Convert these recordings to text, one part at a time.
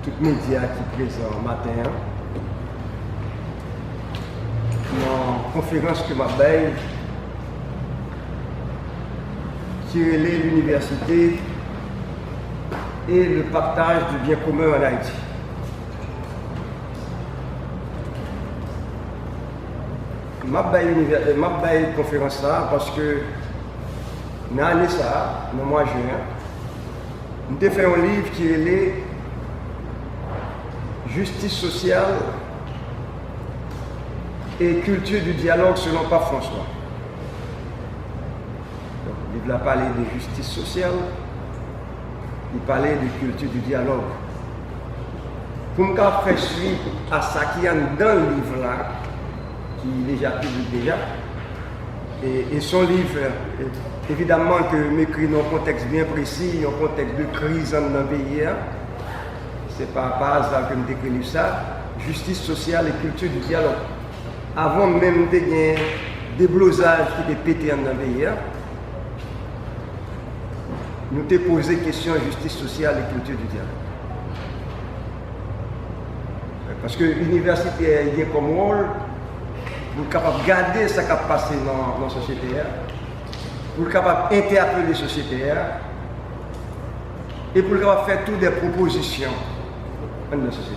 tout média qui est présent matin. Dans la conférence que m'a baille, qui relève l'université et le partage du bien commun en Haïti. Je vais une conférence là parce que dans l'année ça, dans le mois de juin, nous avons fait un livre qui est Justice sociale et culture du dialogue selon Pape François. Donc, le livre a parlé de justice sociale, il parlait de culture du dialogue. Pour me faire suite à ça qui est dans le livre là, qui est déjà publié déjà, et son livre, évidemment que m'écrit dans un contexte bien précis, dans un contexte de crise dans le pays. C'est pas par hasard que je décris ça, justice sociale et culture du dialogue. Avant même de gagner des blosages qui étaient pétés dans le pays, nous t'ai posé la question de justice sociale et culture du dialogue. Parce que l'université est comme rôle pour capable de garder ce qui a passé dans la société, pour capable d'interpeller la société et pour capable faire toutes des propositions dans la société.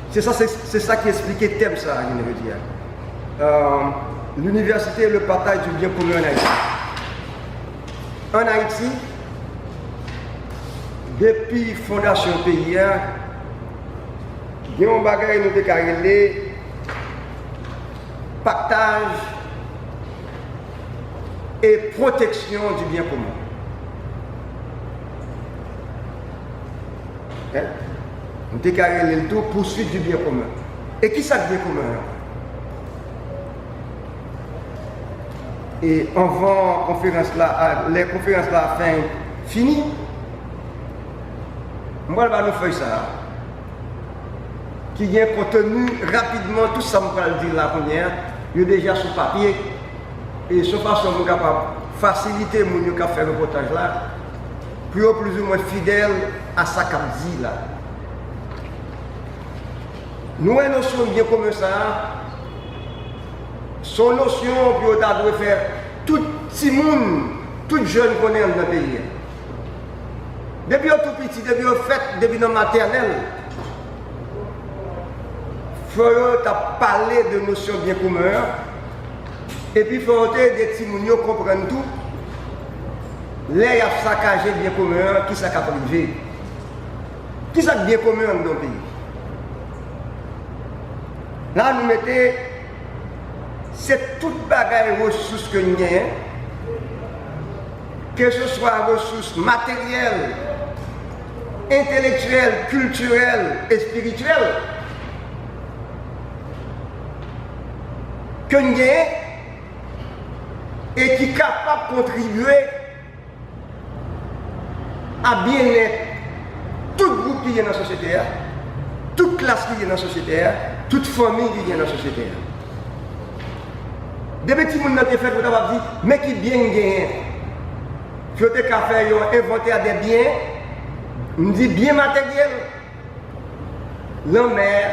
C'est ça qui explique le thème, ça, je veux dire. L'université est le partage du bien commun en Haïti. En Haïti, depuis la fondation pays, il y a un bagage qui nous déclaré partage et protection du bien commun. Nous déclaré le tout poursuite du bien commun. Et qui ça le bien commun? Et avant les conférences là fin fini, moi je vais nous faire ça. Qui vient contenu rapidement tout ça que je vais dire la première, il est déjà sur papier. Et de façon nous capable de faciliter les gens qui faire le reportage là, pour plus ou moins fidèle à ça qu'on dit là. Nous avons une notion bien comme ça. Son notion pour doit faire tout petit monde, tout jeune qu'on est dans le pays. Depuis tout petit, depuis fait, depuis dans maternelle, il faut parler de notions bien communes. Et puis il faut que des petits gens comprennent tout. Là, il y a saccagé bien commun, qui s'est privé. Qui s'est bien commun dans le pays. Là, nous mettons, c'est toute bagaille ressources que nous avons, que ce soit ressources matérielles, intellectuelles, culturelles et spirituelles, que nous avons et qui est capable de contribuer à bien-être tout groupe qui est dans la société, toute classe qui est dans la société, toute famille qui est dans la société. Des petits gens qui ont fait, vous avez dit, mais qui bien gagné. Il faut inventer des biens, on dit bien matériel. L'enmer,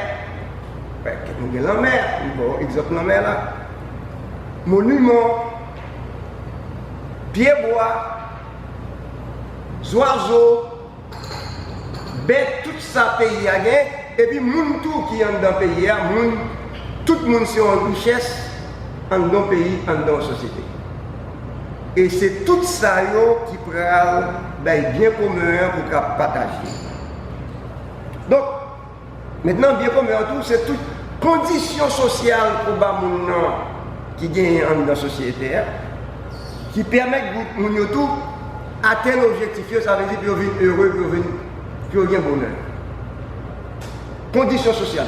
nous avons l'enmer, bon, exemple l'enmer là, monument, pied-bois, oiseaux, bêtes, tout ça pays à gagner, et puis moun tout qui est dans le pays, tout le monde c'est une richesse dans le pays, dans la société. Et c'est tout ça qui prend bien commun pour partager. Donc, maintenant, bien commun, c'est toute condition sociale pour les gens qui gagnent dans la société, qui permettent de tout atteindre l'objectif, ça veut dire qu'ils vivent heureux, qu'ils vivent bonheur. Conditions sociales.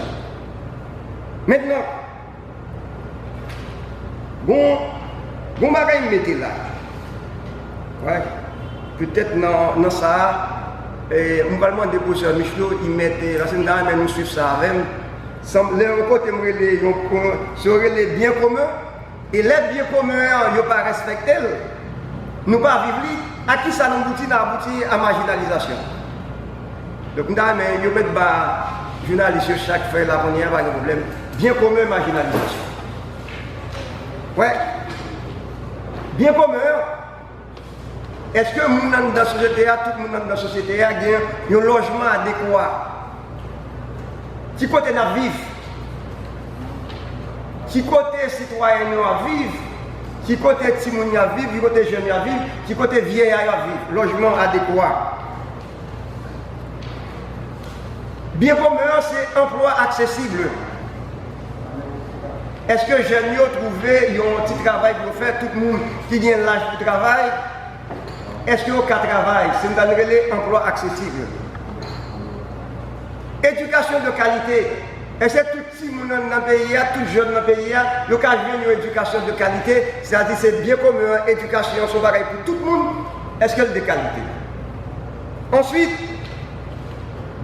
Maintenant, bon bagage mettez là. Ouais. Peut-être dans ça, on va demander au professeur Michelot, il mettait la semaine dernière, nous suivons ça avec. Les côté serait les biens communs, et les biens communs, ils ne pas respectés. Nous ne pas vivre, à qui ça nous aboutit à marginalisation. Donc, nous avons mis des journalistes chaque fois, là, on n'y a pas de problème. Bien commun, marginalisation. Ouais. Bien commun. Est-ce que nous, dans la société, tout le monde dans la société, a un logement adéquat? Si côté n'a vivre, si côté citoyen à vivre, si côté timoun à vivre, si côté jeune à vivre, si côté vieil à vivre, logement adéquat. Bien commun, c'est emploi accessible. Est-ce que jeunes ont trouvé un petit travail pour faire, tout le monde qui vient l'âge pour travail? Est-ce qu'il y a un travail? C'est un emploi accessible. Éducation de qualité. Est-ce que tout le monde dans le pays, tout jeune dans le pays, l'occasion d'une éducation de qualité, c'est-à-dire c'est bien comme une éducation sont pareil pour tout le monde, est-ce qu'elle est de qualité? Ensuite,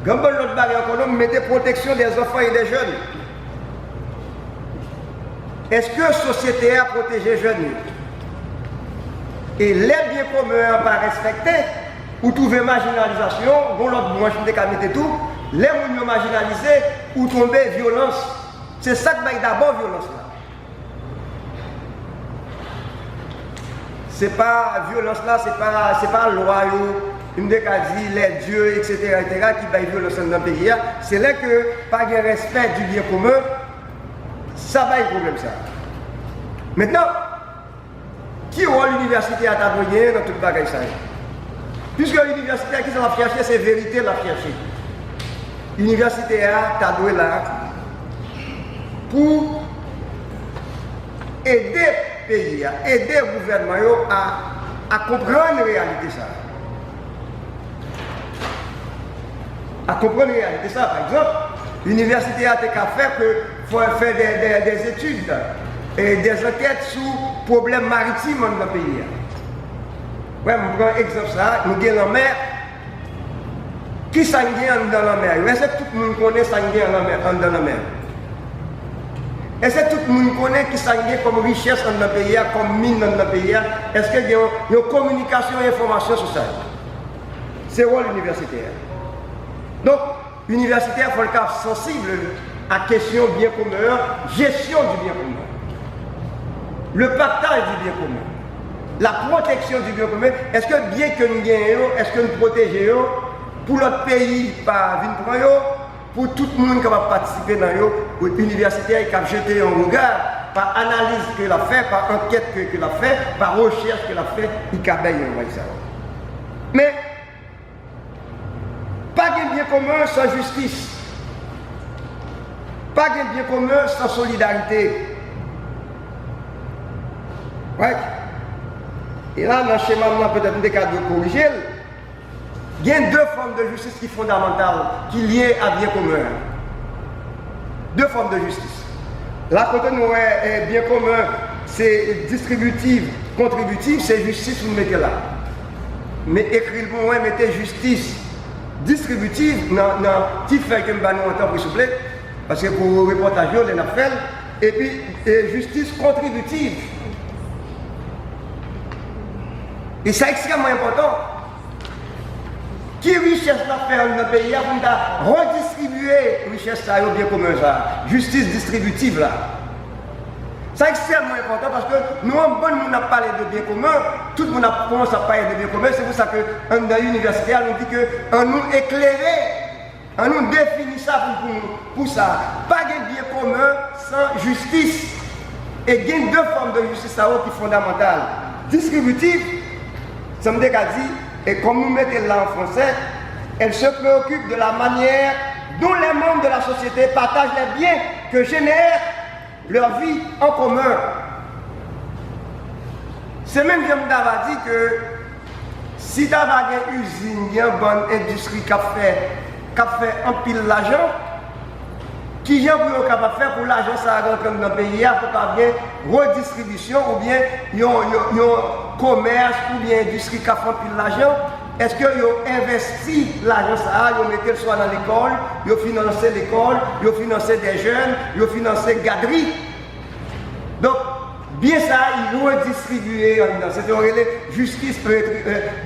comme l'autre barrière économique, mettez protection des enfants et des jeunes. Est-ce que la société a protégé les jeunes? Et les biens communs pas respectés, ou trouver marginalisation, bon l'autre branche de mettre tout, les gens marginalisés ou tomber violence. C'est ça qui va d'abord violence là. C'est pas violence là, c'est pas loi, une des cas dit les dieux, etc., qui va violence dans le pays. C'est là que pas de respect du bien commun, ça va être problème ça. Maintenant, qui aura l'université à t'abonner dans toute bagaille ça? Puisque l'université, qui ça va chercher, c'est vérité la chercher. L'université a t'adoué là pour aider le pays, aider le gouvernement à comprendre la réalité ça. À comprendre la réalité ça, par exemple, l'université a fait que faut faire des études et des enquêtes sur les problèmes maritimes dans le pays. Ouais, je prends un exemple ça, nous avons la mer. Qui s'engage dans la mer? Est-ce que tout le monde connaît s'engage dans la mer? Est-ce que tout le monde connaît qui s'engage comme richesse dans le pays, comme mine dans le pays? Est-ce qu'il y a une communication et information sur ça? C'est où l'université? Donc, l'université il faut le cas sensible à la question bien commun, gestion du bien commun, le partage du bien commun, la protection du bien commun. Est-ce que bien que nous gagnons, est-ce que nous protégeons pour notre pays, par pour tout le monde qui va participer dans l'université, qui a jeté un regard, par analyse qu'elle a fait, par enquête qu'elle a fait, par recherche qu'elle a fait, il a baillé ça. Mais, pas de bien commun sans justice. Pas de bien commun sans solidarité. Ouais. Et là, dans le schéma, peut-être des cas de corriger. Il y a deux formes de justice qui sont fondamentales, qui sont liées à bien commun. Deux formes de justice. La côté nous est bien commun, c'est distributive, contributive, c'est justice, vous mettez là. Mais écrire pour moi, mettez justice distributive, non, qui fait que je vais nous entendre, s'il vous plaît, parce que pour le reportage, on a fait, et puis justice contributive. Et c'est extrêmement important. Qui richesse la faire dans le pays pour redistribuer la richesse ça bien commun ça, justice distributive là. C'est extrêmement important parce que nous, on a parlé de bien commun, tout le monde a commencé à parler de bien commun, c'est pour ça que dans l'université, on nous dit que nous éclairer, on nous définit ça pour ça. Pas de bien commun sans justice. Et il y a deux formes de justice qui sont fondamentales. Distributive, ça me dit, et comme nous mettons là en français, elle se préoccupe de la manière dont les membres de la société partagent les biens que génèrent leur vie en commun. C'est même que je dit que si tu as une usine, une bonne industrie qui a fait un pile l'argent, qui est capable de faire pour l'argent ça rentre dans le pays, pour qu'il y ait une redistribution ou bien un commerce ou bien une industrie qui a fait un pile l'argent. Est-ce qu'ils ont investi l'argent ça, ils ont mis le soir dans l'école, ils ont financé l'école, ils ont financé des jeunes, ils ont financé garderie. Donc, bien ça, ils ont redistribué, c'est une justice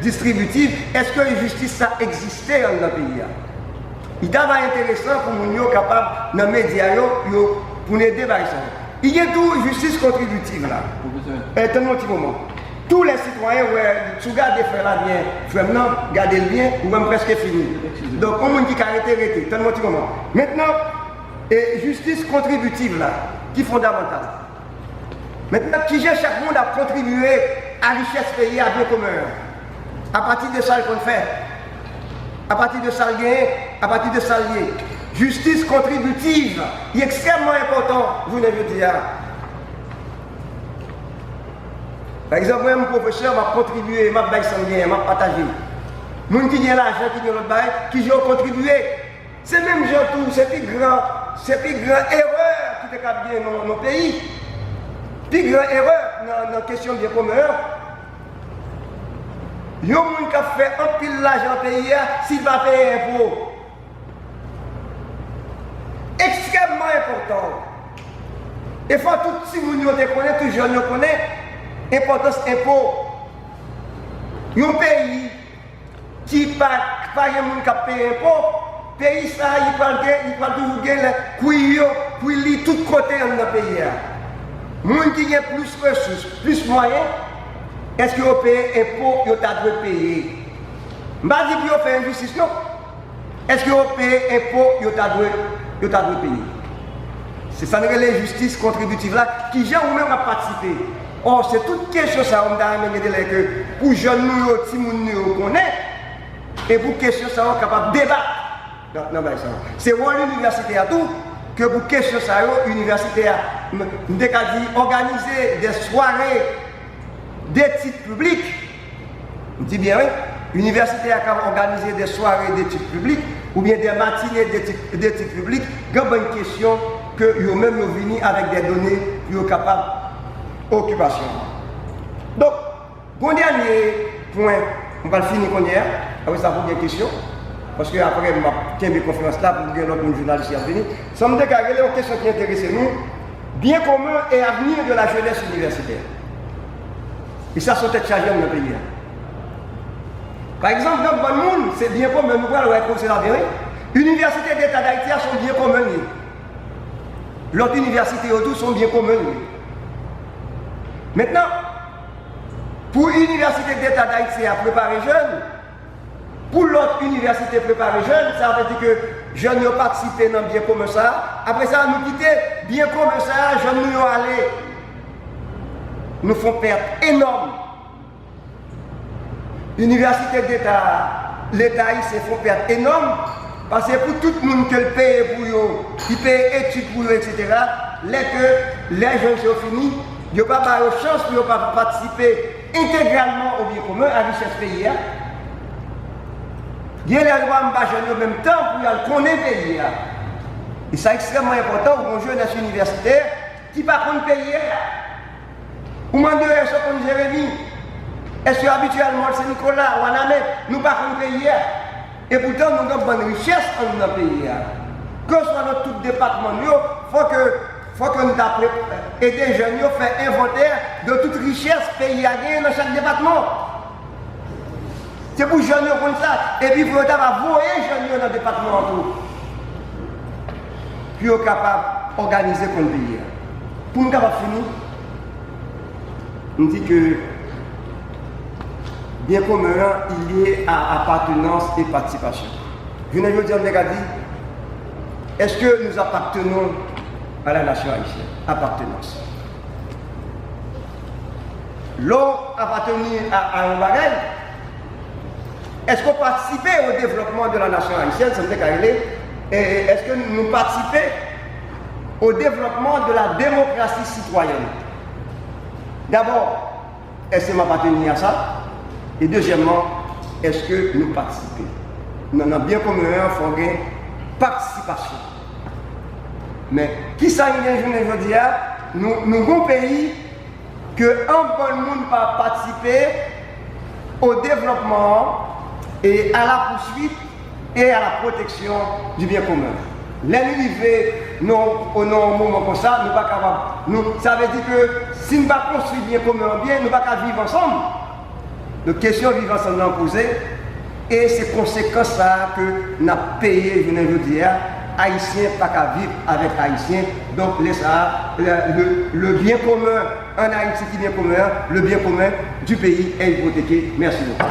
distributive. Est-ce que la justice ça existait dans le pays? Il est intéressant pour nous capables dans les médias pour nous aider par ça. Il y a tout justice contributive là. Attends un petit moment. Tous les citoyens, si vous regardez faire la bien, vraiment, gardez le bien, ou même presque fini. Donc, on monde qui a arrêté, attends un petit moment. Maintenant, justice contributive là, qui est fondamentale. Maintenant, qui gère chaque monde à contribuer à la richesse pays, à bien commun. À partir de ça qu'on fait. À partir de ça, à partir de ça, justice contributive, est extrêmement important, vous n'avez dit. Par exemple, moi, mon professeur m'a contribué, m'a baillé sans bien, m'a partagé. Les gens qui ont l'argent, qui ont l'autre bail, qui ont contribué. C'est même gens tout, c'est plus grand erreur qui est bien dans nos pays. Plus grande erreur dans la question de commun. Il y a des gens qui ont fait un pile l'argent pays s'il va payer impôt. Extrêmement important. Il faut tout si vous connaissez, tout jeune nous connaît, importance impôt. Il y a un pays qui n'a pas de gens qui paye impôt, pays ça, il va toujours gagner pour lui tout côté dans le pays. Les gens qui ont plus de ressources, plus de moyens, est-ce qu'ils ont payé impôt, ils ont payer? Je ne dis pas qu'ils ont fait injustice, non. Est-ce qu'ils ont payé impôt, ils ont payer? C'est ça, la justice contributive là, qui j'ai ou même à participer. Or, c'est toute question ça, on a que pour les jeunes, nous, nous connaissons, et pour question ça, on est capable de débattre. C'est pour l'université à tout, que pour question ça, l'université a organisé des soirées d'études publiques. On dit bien, oui, l'université a organisé des soirées d'études publiques ou bien des matinées d'études publiques. Il y a une question que vous-même vous venez avec des données pour capables d'occupation. Donc, bon dernier point, on va le finir qu'on hier, après ça vous des questions. Parce qu'après, je vais faire une conférence là pour que notre journaliste à venir. Ça me déclare une question qui intéresse nous, bien commun et avenir de la jeunesse universitaire. Et ça, c'est chargé dans le pays. Par exemple, dans le bon monde, c'est bien commun, nous allons c'est la vérité. L'université d'État d'Haïti sont bien communs. L'autre université autour sont bien communs. Maintenant, pour l'université d'État d'Haïti à préparer jeunes, pour l'autre université préparer jeunes, ça veut dire que jeunes ont participé dans bien commun ça. Après ça, nous quitter bien commun ça, jeunes nous aller. Nous font perdre énorme. L'université d'État, l'État ici font perdre énorme parce que pour tout le monde qui paye pour eux, qui paye études pour eux, etc., les jeunes sont finis, ils n'ont pas de chance pour participer intégralement au bien commun à la richesse pays. Il y a les droits en même temps pour connaître le pays. Et c'est extrêmement important pour un jeune universitaire qui ne peut pas payer. Ou demandez est-ce qu'on Jérémy, est-ce que habituellement c'est Nicolas ou Anamet, nous ne pouvons pas payer. Et pourtant nous avons une bonne richesse dans notre pays. Que ce soit dans tout département, il faut que nous aidions les jeunes à faire inventaire de toute richesse pays à gagner dans chaque département. C'est pour les jeunes comme ça. Et puis il faut avoir les jeunes dans le département en tout. Puis être capable d'organiser pour le pays. Pour nous capables finir, on dit que bien commun il y a appartenance et participation. Je ne veux dire, est-ce que nous appartenons à la nation haïtienne? Appartenance. L'on appartenir à un bagage. Est-ce qu'on participe au développement de la nation haïtienne? Est-ce que nous participons au développement de la démocratie citoyenne? D'abord, est-ce que nous appartenons à ça? Et deuxièmement, est-ce que nous participons? Nous avons bien comme un faut une participation. Mais qui ça je veux dire? Nous avons un pays que un bon monde va participer au développement et à la poursuite et à la protection du bien commun. L'arrivée au moment comme ça, nous ne sommes pas capables. Ça veut dire que si nous ne pas construire bien commun bien, nous ne pouvons pas vivre ensemble. Donc, question vivre ensemble posée. Et c'est conséquence ça que nous avons payé, je veux dire, Haïtiens pas qu'à vivre avec Haïtiens. Donc, le bien commun en Haïti qui est bien commun, le bien commun du pays est hypothéqué. Merci beaucoup.